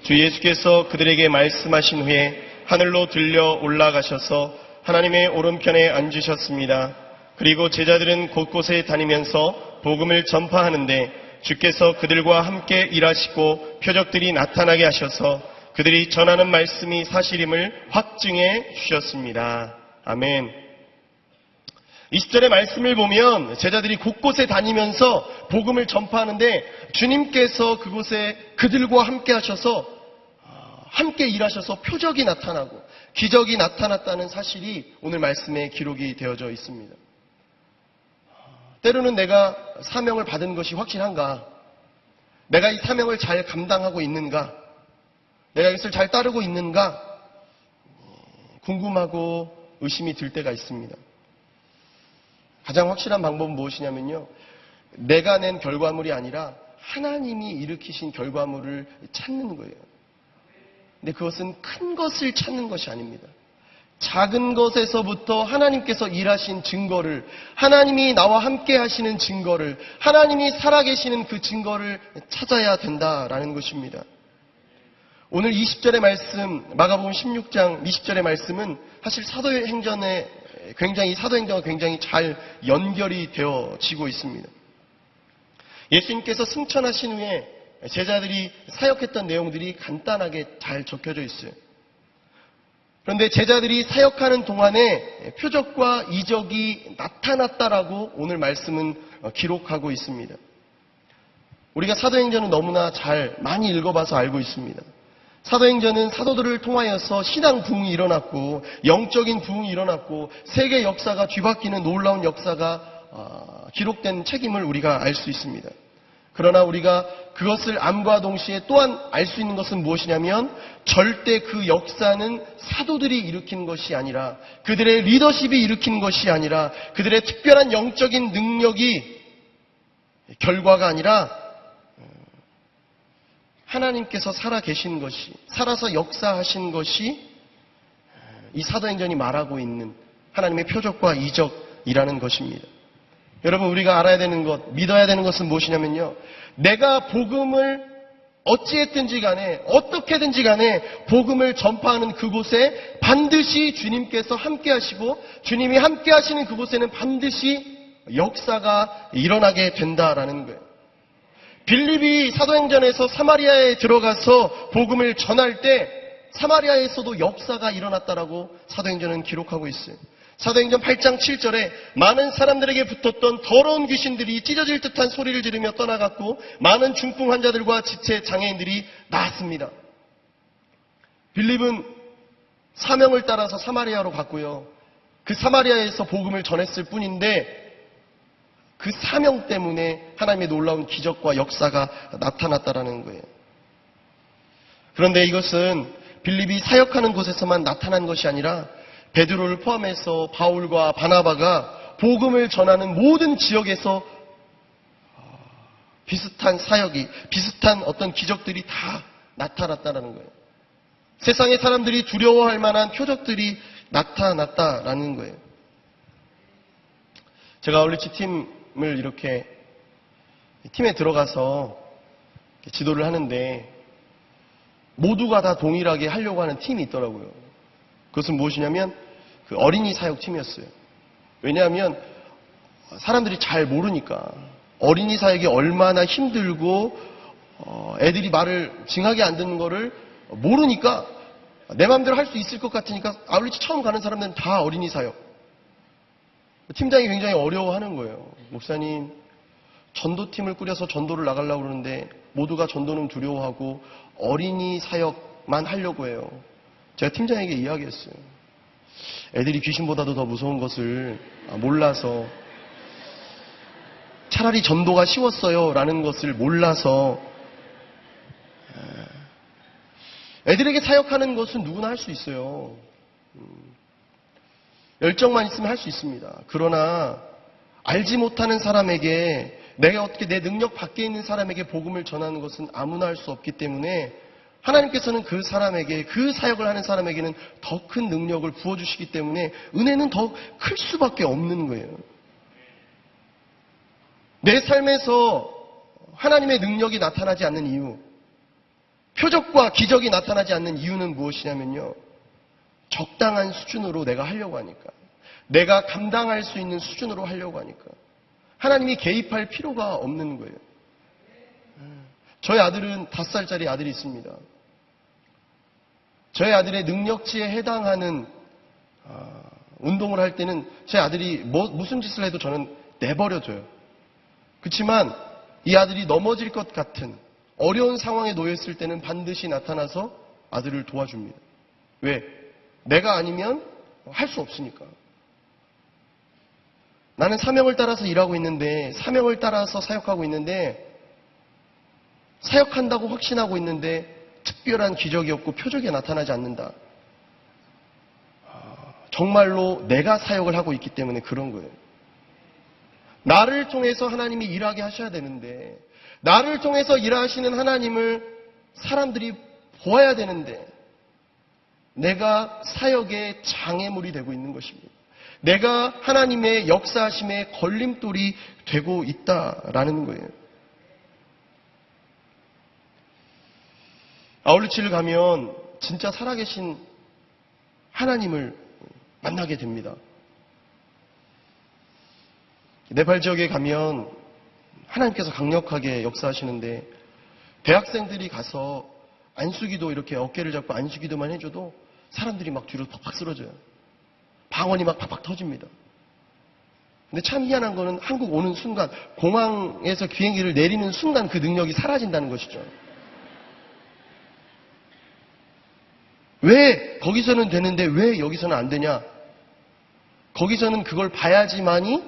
주 예수께서 그들에게 말씀하신 후에 하늘로 들려 올라가셔서 하나님의 오른편에 앉으셨습니다. 그리고 제자들은 곳곳에 다니면서 복음을 전파하는데 주께서 그들과 함께 일하시고 표적들이 나타나게 하셔서 그들이 전하는 말씀이 사실임을 확증해 주셨습니다. 아멘. 20절의 말씀을 보면 제자들이 곳곳에 다니면서 복음을 전파하는데 주님께서 그곳에 그들과 함께 하셔서 함께 일하셔서 표적이 나타나고 기적이 나타났다는 사실이 오늘 말씀에 기록이 되어져 있습니다. 때로는 내가 사명을 받은 것이 확실한가? 내가 이 사명을 잘 감당하고 있는가? 내가 이것을 잘 따르고 있는가? 궁금하고 의심이 들 때가 있습니다. 가장 확실한 방법은 무엇이냐면요. 내가 낸 결과물이 아니라 하나님이 일으키신 결과물을 찾는 거예요. 근데 그것은 큰 것을 찾는 것이 아닙니다. 작은 것에서부터 하나님께서 일하신 증거를, 하나님이 나와 함께 하시는 증거를, 하나님이 살아계시는 그 증거를 찾아야 된다라는 것입니다. 오늘 20절의 말씀, 마가복음 16장 20절의 말씀은 사실 사도행전과 굉장히 잘 연결이 되어지고 있습니다. 예수님께서 승천하신 후에 제자들이 사역했던 내용들이 간단하게 잘 적혀져 있어요. 그런데 제자들이 사역하는 동안에 표적과 이적이 나타났다라고 오늘 말씀은 기록하고 있습니다. 우리가 사도행전은 너무나 많이 읽어봐서 알고 있습니다. 사도행전은 사도들을 통하여서 신앙 부흥이 일어났고 영적인 부흥이 일어났고 세계 역사가 뒤바뀌는 놀라운 역사가 기록된 책임을 우리가 알 수 있습니다. 그러나 우리가 그것을 암과 동시에 또한 알 수 있는 것은 무엇이냐면 절대 그 역사는 사도들이 일으킨 것이 아니라 그들의 리더십이 일으킨 것이 아니라 그들의 특별한 영적인 능력이 결과가 아니라 하나님께서 살아계신 것이, 살아서 역사하신 것이 이 사도행전이 말하고 있는 하나님의 표적과 이적이라는 것입니다. 여러분, 우리가 알아야 되는 것, 믿어야 되는 것은 무엇이냐면요. 내가 복음을 어찌했든지 간에, 어떻게든지 간에 복음을 전파하는 그곳에 반드시 주님께서 함께 하시고 주님이 함께 하시는 그곳에는 반드시 역사가 일어나게 된다라는 거예요. 빌립이 사도행전에서 사마리아에 들어가서 복음을 전할 때 사마리아에서도 역사가 일어났다라고 사도행전은 기록하고 있어요. 사도행전 8장 7절에 많은 사람들에게 붙었던 더러운 귀신들이 찢어질 듯한 소리를 지르며 떠나갔고 많은 중풍 환자들과 지체 장애인들이 나았습니다. 빌립은 사명을 따라서 사마리아로 갔고요. 그 사마리아에서 복음을 전했을 뿐인데 그 사명 때문에 하나님의 놀라운 기적과 역사가 나타났다라는 거예요. 그런데 이것은 빌립이 사역하는 곳에서만 나타난 것이 아니라 베드로를 포함해서 바울과 바나바가 복음을 전하는 모든 지역에서 비슷한 사역이, 비슷한 어떤 기적들이 다 나타났다라는 거예요. 세상의 사람들이 두려워할 만한 표적들이 나타났다라는 거예요. 제가 아울리치 팀을 이렇게 팀에 들어가서 지도를 하는데 모두가 다 동일하게 하려고 하는 팀이 있더라고요. 그것은 무엇이냐면 그 어린이 사역팀이었어요. 왜냐하면 사람들이 잘 모르니까 어린이 사역이 얼마나 힘들고 애들이 말을 징하게 안 듣는 거를 모르니까 내 마음대로 할 수 있을 것 같으니까 아울리치 처음 가는 사람들은 다 어린이 사역. 팀장이 굉장히 어려워하는 거예요. 목사님, 전도팀을 꾸려서 전도를 나가려고 그러는데 모두가 전도는 두려워하고 어린이 사역만 하려고 해요. 제가 팀장에게 이야기했어요. 애들이 귀신보다도 더 무서운 것을 몰라서, 차라리 전도가 쉬웠어요 라는 것을 몰라서, 애들에게 사역하는 것은 누구나 할 수 있어요. 열정만 있으면 할 수 있습니다. 그러나 알지 못하는 사람에게, 내가 어떻게 내 능력 밖에 있는 사람에게 복음을 전하는 것은 아무나 할 수 없기 때문에 하나님께서는 그 사람에게, 그 사역을 하는 사람에게는 더 큰 능력을 부어주시기 때문에 은혜는 더 클 수밖에 없는 거예요. 내 삶에서 하나님의 능력이 나타나지 않는 이유, 표적과 기적이 나타나지 않는 이유는 무엇이냐면요, 적당한 수준으로 내가 하려고 하니까, 내가 감당할 수 있는 수준으로 하려고 하니까 하나님이 개입할 필요가 없는 거예요. 저희 아들은 5살짜리 아들이 있습니다. 저희 아들의 능력치에 해당하는 운동을 할 때는 제 아들이 무슨 짓을 해도 저는 내버려둬요. 그렇지만 이 아들이 넘어질 것 같은 어려운 상황에 놓였을 때는 반드시 나타나서 아들을 도와줍니다. 왜? 내가 아니면 할 수 없으니까. 나는 사명을 따라서 일하고 있는데, 사명을 따라서 사역하고 있는데, 사역한다고 확신하고 있는데 특별한 기적이 없고 표적이 나타나지 않는다. 정말로 내가 사역을 하고 있기 때문에 그런 거예요. 나를 통해서 하나님이 일하게 하셔야 되는데, 나를 통해서 일하시는 하나님을 사람들이 보아야 되는데, 내가 사역의 장애물이 되고 있는 것입니다. 내가 하나님의 역사하심의 걸림돌이 되고 있다라는 거예요. 아울리치를 가면 진짜 살아계신 하나님을 만나게 됩니다. 네팔 지역에 가면 하나님께서 강력하게 역사하시는데, 대학생들이 가서 안수기도, 이렇게 어깨를 잡고 안수기도만 해줘도 사람들이 막 뒤로 팍팍 쓰러져요. 방언이 막 팍팍 터집니다. 근데 참 희한한 거는 한국 오는 순간, 공항에서 비행기를 내리는 순간 그 능력이 사라진다는 것이죠. 왜 거기서는 되는데 왜 여기서는 안 되냐? 거기서는 그걸 봐야지만이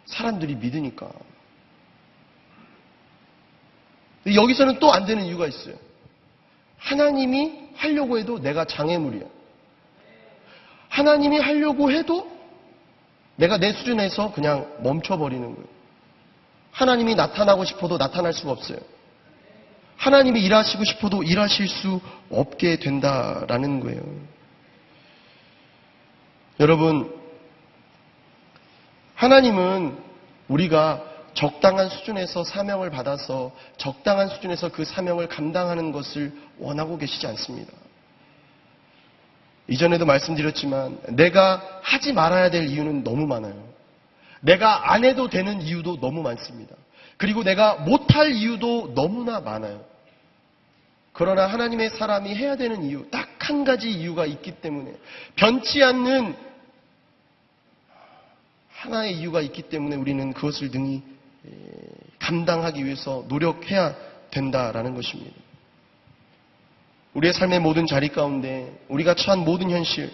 사람들이 믿으니까. 여기서는 또 안 되는 이유가 있어요. 하나님이 하려고 해도 내가 장애물이야. 하나님이 하려고 해도 내가 내 수준에서 그냥 멈춰버리는 거예요. 하나님이 나타나고 싶어도 나타날 수가 없어요. 하나님이 일하시고 싶어도 일하실 수 없게 된다라는 거예요. 여러분, 하나님은 우리가 적당한 수준에서 사명을 받아서 적당한 수준에서 그 사명을 감당하는 것을 원하고 계시지 않습니다. 이전에도 말씀드렸지만 내가 하지 말아야 될 이유는 너무 많아요. 내가 안 해도 되는 이유도 너무 많습니다. 그리고 내가 못할 이유도 너무나 많아요. 그러나 하나님의 사람이 해야 되는 이유, 딱 한 가지 이유가 있기 때문에, 변치 않는 하나의 이유가 있기 때문에 우리는 그것을 능히 감당하기 위해서 노력해야 된다라는 것입니다. 우리의 삶의 모든 자리 가운데 우리가 처한 모든 현실,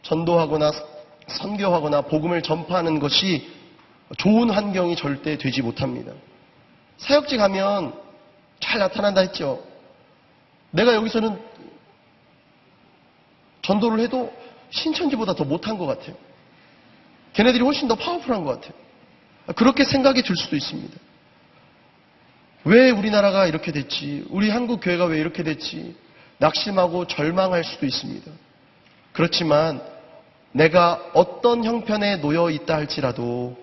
전도하거나 선교하거나 복음을 전파하는 것이 좋은 환경이 절대 되지 못합니다. 사역지 가면 잘 나타난다 했죠. 내가 여기서는 전도를 해도 신천지보다 더 못한 것 같아요. 걔네들이 훨씬 더 파워풀한 것 같아요. 그렇게 생각이 들 수도 있습니다. 왜 우리나라가 이렇게 됐지? 우리 한국 교회가 왜 이렇게 됐지? 낙심하고 절망할 수도 있습니다. 그렇지만 내가 어떤 형편에 놓여 있다 할지라도,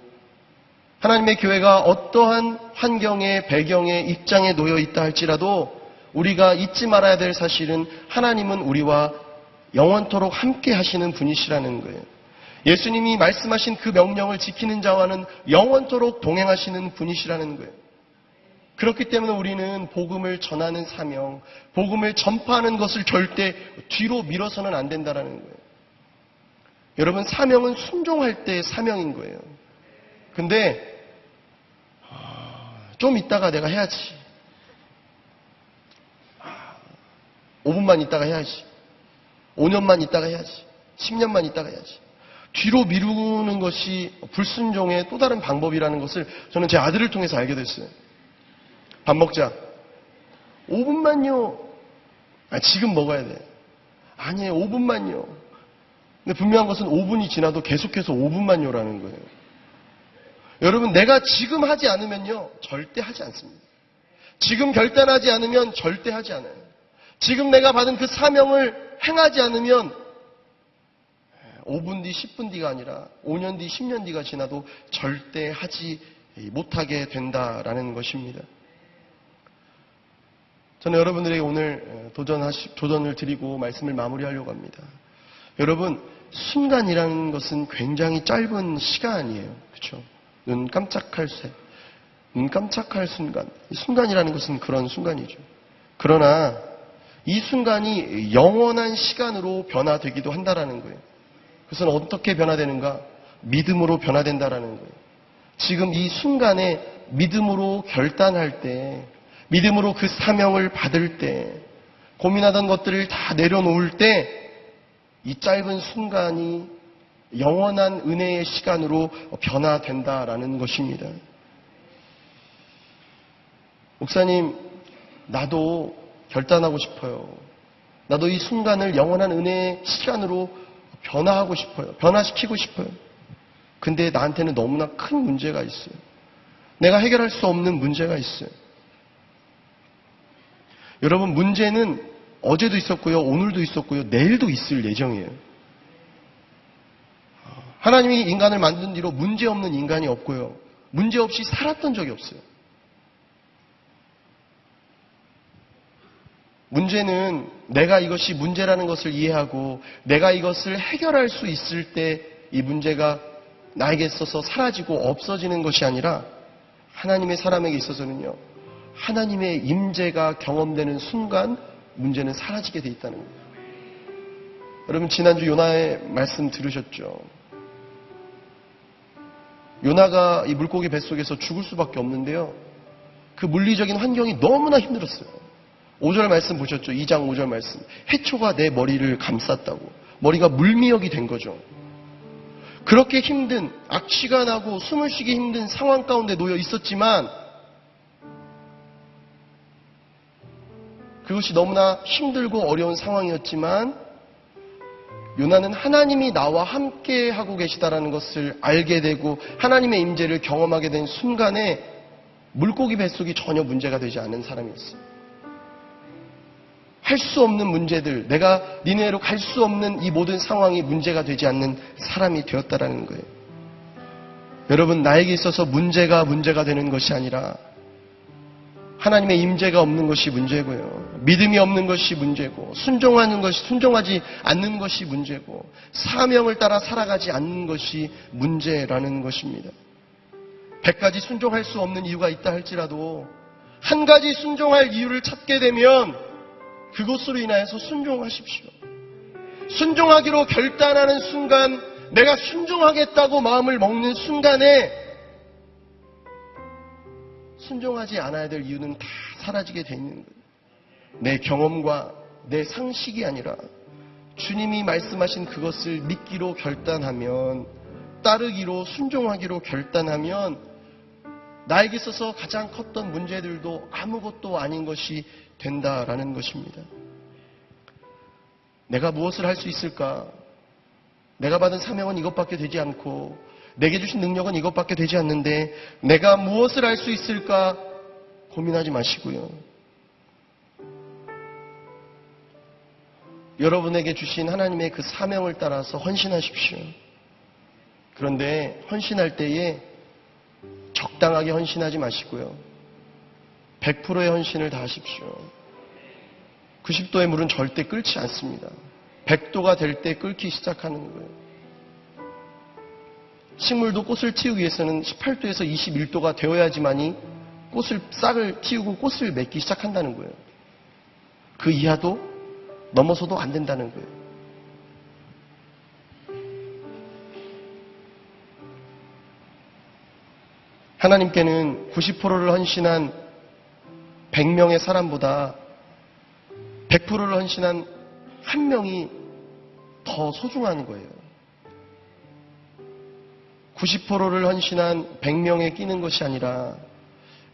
하나님의 교회가 어떠한 환경에, 배경에, 입장에 놓여 있다 할지라도 우리가 잊지 말아야 될 사실은 하나님은 우리와 영원토록 함께 하시는 분이시라는 거예요. 예수님이 말씀하신 그 명령을 지키는 자와는 영원토록 동행하시는 분이시라는 거예요. 그렇기 때문에 우리는 복음을 전하는 사명, 복음을 전파하는 것을 절대 뒤로 밀어서는 안 된다는 거예요. 여러분, 사명은 순종할 때의 사명인 거예요. 근데 좀 있다가 내가 해야지. 5분만 있다가 해야지. 5년만 있다가 해야지. 10년만 있다가 해야지. 뒤로 미루는 것이 불순종의 또 다른 방법이라는 것을 저는 제 아들을 통해서 알게 됐어요. 밥 먹자. 5분만요. 지금 먹어야 돼. 아니에요. 5분만요. 근데 분명한 것은 5분이 지나도 계속해서 5분만요라는 거예요. 여러분, 내가 지금 하지 않으면요, 절대 하지 않습니다. 지금 결단하지 않으면 절대 하지 않아요. 지금 내가 받은 그 사명을 행하지 않으면 5분 뒤, 10분 뒤가 아니라 5년 뒤, 10년 뒤가 지나도 절대 하지 못하게 된다라는 것입니다. 저는 여러분들에게 오늘 도전을 드리고 말씀을 마무리하려고 합니다. 여러분, 순간이라는 것은 굉장히 짧은 시간이에요. 그렇죠? 눈 깜짝할 새, 눈 깜짝할 순간. 순간이라는 것은 그런 순간이죠. 그러나 이 순간이 영원한 시간으로 변화되기도 한다라는 거예요. 그것은 어떻게 변화되는가? 믿음으로 변화된다라는 거예요. 지금 이 순간에 믿음으로 결단할 때, 믿음으로 그 사명을 받을 때, 고민하던 것들을 다 내려놓을 때, 이 짧은 순간이 영원한 은혜의 시간으로 변화된다라는 것입니다. 목사님, 나도 결단하고 싶어요. 나도 이 순간을 영원한 은혜의 시간으로 변화하고 싶어요. 변화시키고 싶어요. 근데 나한테는 너무나 큰 문제가 있어요. 내가 해결할 수 없는 문제가 있어요. 여러분, 문제는 어제도 있었고요, 오늘도 있었고요, 내일도 있을 예정이에요. 하나님이 인간을 만든 뒤로 문제 없는 인간이 없고요, 문제 없이 살았던 적이 없어요. 문제는 내가 이것이 문제라는 것을 이해하고 내가 이것을 해결할 수 있을 때 이 문제가 나에게 있어서 사라지고 없어지는 것이 아니라 하나님의 사람에게 있어서는요, 하나님의 임재가 경험되는 순간 문제는 사라지게 돼 있다는 거예요. 여러분, 지난주 요나의 말씀 들으셨죠? 요나가 이 물고기 뱃속에서 죽을 수밖에 없는데요, 그 물리적인 환경이 너무나 힘들었어요. 5절 말씀 보셨죠? 2장 5절 말씀. 해초가 내 머리를 감쌌다고. 머리가 물미역이 된 거죠. 그렇게 힘든, 악취가 나고 숨을 쉬기 힘든 상황 가운데 놓여 있었지만 그것이 너무나 힘들고 어려운 상황이었지만 요나는 하나님이 나와 함께 하고 계시다라는 것을 알게 되고 하나님의 임재를 경험하게 된 순간에 물고기 뱃속이 전혀 문제가 되지 않은 사람이었어요. 할 수 없는 문제들, 내가 니네로 갈 수 없는 이 모든 상황이 문제가 되지 않는 사람이 되었다라는 거예요. 여러분, 나에게 있어서 문제가 되는 것이 아니라 하나님의 임재가 없는 것이 문제고요, 믿음이 없는 것이 문제고, 순종하지 않는 것이 문제고, 사명을 따라 살아가지 않는 것이 문제라는 것입니다. 100가지 순종할 수 없는 이유가 있다 할지라도 한 가지 순종할 이유를 찾게 되면 그것으로 인하여서 순종하십시오. 순종하기로 결단하는 순간, 내가 순종하겠다고 마음을 먹는 순간에 순종하지 않아야 될 이유는 다 사라지게 돼 있는 거예요. 내 경험과 내 상식이 아니라 주님이 말씀하신 그것을 믿기로 결단하면, 따르기로, 순종하기로 결단하면 나에게 있어서 가장 컸던 문제들도 아무것도 아닌 것이 된다라는 것입니다. 내가 무엇을 할 수 있을까? 내가 받은 사명은 이것밖에 되지 않고 내게 주신 능력은 이것밖에 되지 않는데 내가 무엇을 할 수 있을까? 고민하지 마시고요, 여러분에게 주신 하나님의 그 사명을 따라서 헌신하십시오. 그런데 헌신할 때에 적당하게 헌신하지 마시고요, 100%의 헌신을 다하십시오. 90도의 물은 절대 끓지 않습니다. 100도가 될 때 끓기 시작하는 거예요. 식물도 꽃을 틔우기 위해서는 18도에서 21도가 되어야지만이 싹을 틔우고 꽃을 맺기 시작한다는 거예요. 그 이하도 넘어서도 안 된다는 거예요. 하나님께는 90%를 헌신한 100명의 사람보다 100%를 헌신한 한 명이 더 소중한 거예요. 90%를 헌신한 100명에 끼는 것이 아니라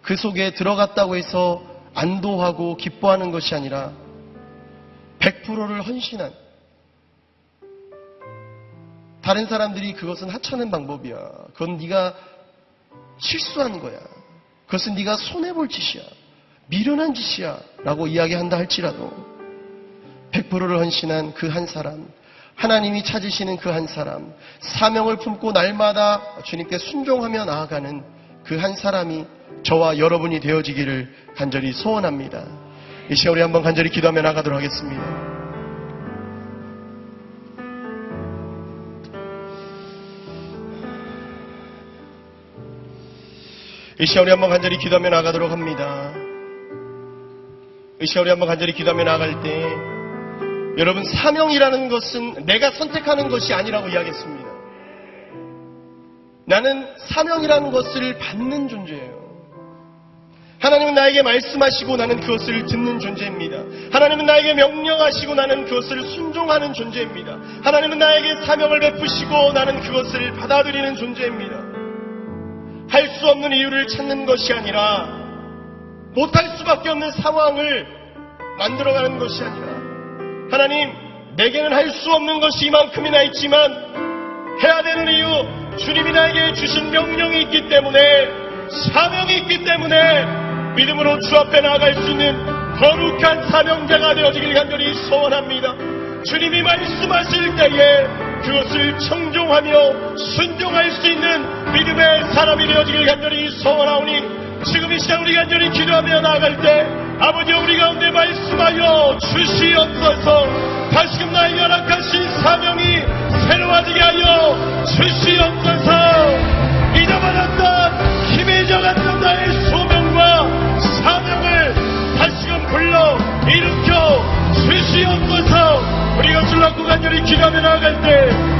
그 속에 들어갔다고 해서 안도하고 기뻐하는 것이 아니라 100%를 헌신한, 다른 사람들이 그것은 하찮은 방법이야, 그건 네가 실수한 거야, 그것은 네가 손해볼 짓이야, 미련한 짓이야 라고 이야기한다 할지라도 100%를 헌신한 그 한 사람, 하나님이 찾으시는 그 한 사람, 사명을 품고 날마다 주님께 순종하며 나아가는 그 한 사람이 저와 여러분이 되어지기를 간절히 소원합니다. 이 시간 우리 한번 간절히 기도하며 나가도록 하겠습니다. 이 시간 우리 한번 간절히 기도하며 나가도록 합니다. 이 시간 우리 한번 간절히 기도하며 나갈 때 여러분, 사명이라는 것은 내가 선택하는 것이 아니라고 이야기했습니다. 나는 사명이라는 것을 받는 존재예요. 하나님은 나에게 말씀하시고 나는 그것을 듣는 존재입니다. 하나님은 나에게 명령하시고 나는 그것을 순종하는 존재입니다. 하나님은 나에게 사명을 베푸시고 나는 그것을 받아들이는 존재입니다. 할 수 없는 이유를 찾는 것이 아니라 못할 수밖에 없는 상황을 만들어가는 것이 아니라 하나님, 내게는 할 수 없는 것이 이만큼이나 있지만 해야 되는 이유, 주님이 나에게 주신 명령이 있기 때문에, 사명이 있기 때문에 믿음으로 주 앞에 나아갈 수 있는 거룩한 사명자가 되어지길 간절히 소원합니다. 주님이 말씀하실 때에 그것을 청종하며 순종할 수 있는 믿음의 사람이 되어지길 간절히 소원하오니, 지금 이 시간 우리 간절히 기도하며 나아갈 때 아버지, 우리 가운데 말씀하여 주시옵소서. 다시금 나에게 허락하신 사명이 새로워지게 하여 주시옵소서. 잊어버렸던, 힘이 져갔던 나의 소명과 사명을 다시금 불러 일으켜 주시옵소서. 우리가 줄 놓고 간절히 기도하며 나아갈 때